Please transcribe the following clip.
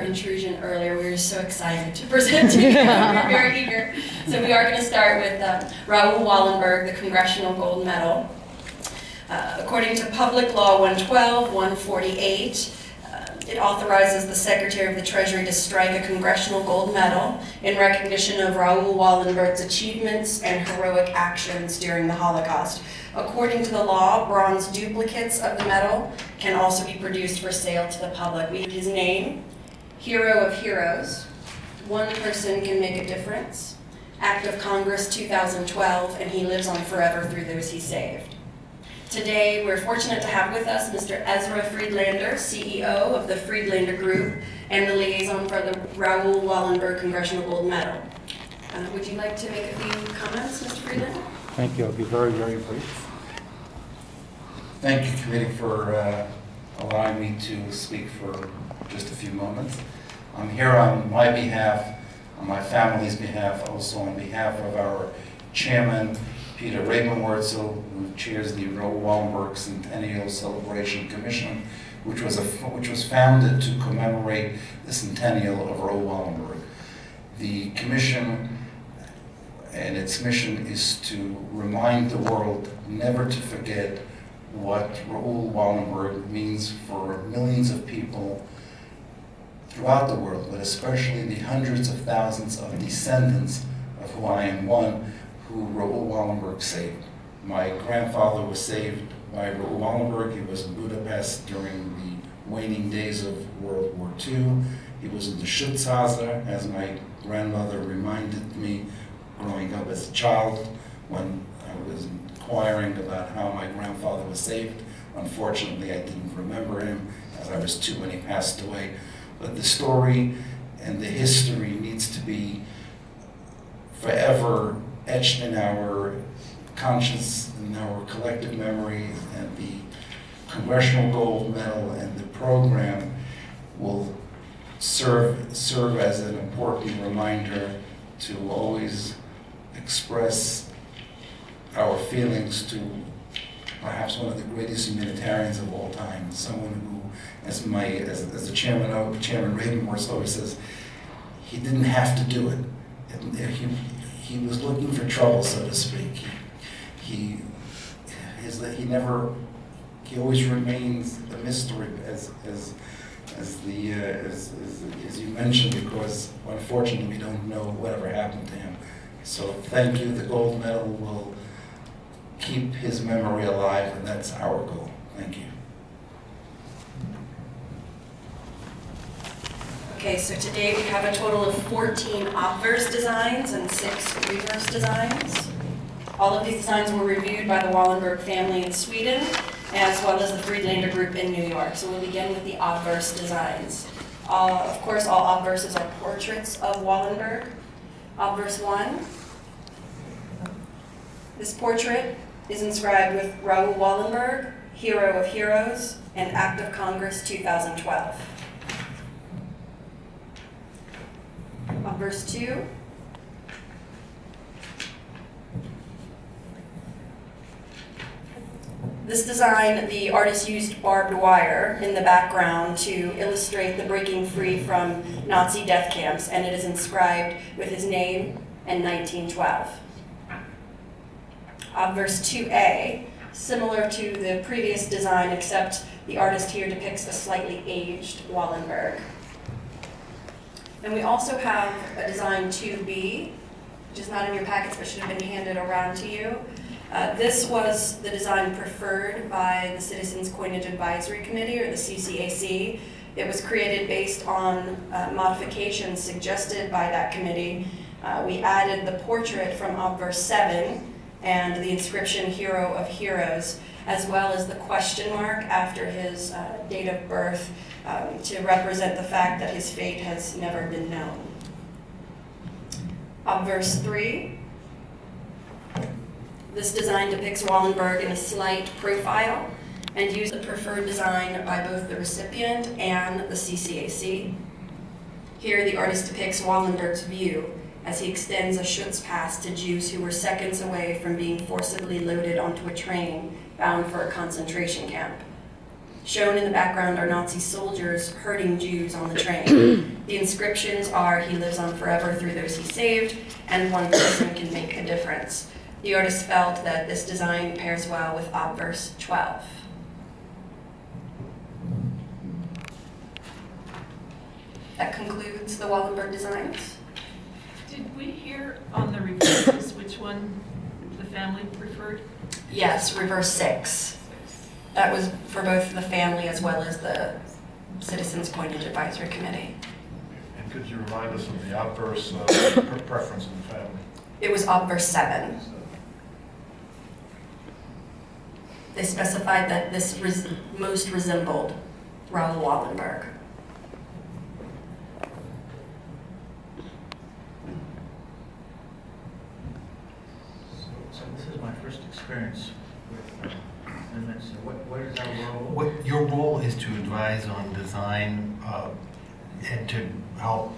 intrusion earlier. We were so excited to present to you. We were very eager. So we are going to start with Raoul Wallenberg, the Congressional Gold Medal. According to Public Law 112-148, it authorizes the Secretary of the Treasury to strike a Congressional Gold Medal in recognition of Raoul Wallenberg's achievements and heroic actions during the Holocaust. According to the law, bronze duplicates of the medal can also be produced for sale to the public. We have his name, Hero of Heroes, One Person Can Make a Difference, Act of Congress 2012, and he lives on forever through those he saved. Today, we're fortunate to have with us Mr. Ezra Friedlander, CEO of the Friedlander Group and the liaison for the Raoul Wallenberg Congressional Gold Medal. Would you like to make a few comments, Mr. Friedlander? Thank you. I'll be very, very brief. Thank you, committee, for allowing me to speak for just a few moments. I'm here on my behalf, on my family's behalf, also on behalf of our chairman, Peter Rabenwurzel, who chairs the Raoul Wallenberg Centennial Celebration Commission, which was founded to commemorate the centennial of Raoul Wallenberg. The commission and its mission is to remind the world never to forget what Raoul Wallenberg means for millions of people throughout the world, but especially the hundreds of thousands of descendants, of who I am one, who Raoul Wallenberg saved. My grandfather was saved by Raoul Wallenberg. He was in Budapest during the waning days of World War II. He was in the Schutzhase, as my grandmother reminded me growing up as a child when I was inquiring about how my grandfather was saved. Unfortunately, I didn't remember him as I was 2 when he passed away. But the story and the history needs to be forever etched in our conscience, in our collective memory, and the Congressional Gold Medal and the program will serve as an important reminder to always express our feelings to perhaps one of the greatest humanitarians of all time, someone who, as the Chairman Rabenwurzel always says, he didn't have to do it. He was looking for trouble, so to speak. He always remains a mystery, as you mentioned, because unfortunately we don't know whatever happened to him. So thank you. The gold medal will keep his memory alive, and that's our goal. Thank you. Okay, so today we have a total of 14 obverse designs and 6 reverse designs. All of these designs were reviewed by the Wallenberg family in Sweden, as well as the Friedlander Group in New York. So we'll begin with the obverse designs. Of course, all obverses are portraits of Wallenberg. Obverse 1. This portrait is inscribed with Raoul Wallenberg, Hero of Heroes, and Act of Congress 2012. Obverse 2. This design, the artist used barbed wire in the background to illustrate the breaking free from Nazi death camps, and it is inscribed with his name and 1912. Obverse 2A, similar to the previous design, except the artist here depicts a slightly aged Wallenberg. And we also have a design 2B, which is not in your packets but should have been handed around to you. This was the design preferred by the Citizens Coinage Advisory Committee, or the CCAC. It was created based on modifications suggested by that committee. We added the portrait from obverse 7 and the inscription Hero of Heroes, as well as the question mark after his date of birth to represent the fact that his fate has never been known. Obverse 3. This design depicts Wallenberg in a slight profile and used the preferred design by both the recipient and the CCAC. Here the artist depicts Wallenberg's view as he extends a Schutzpass to Jews who were seconds away from being forcibly loaded onto a train bound for a concentration camp. Shown in the background are Nazi soldiers herding Jews on the train. The inscriptions are, "He lives on forever through those he saved," and "One person can make a difference." The artist felt that this design pairs well with obverse 12. That concludes the Wallenberg designs. Did we hear on the reverses which one the family preferred? Yes, reverse 6. That was for both the family as well as the Citizens Coinage Advisory Committee. And could you remind us of the obverse preference in the family? It was obverse 7. They specified that this most resembled Raoul Wallenberg. So this is my first experience with amendments. So what is our role? What your role is to advise on design and to help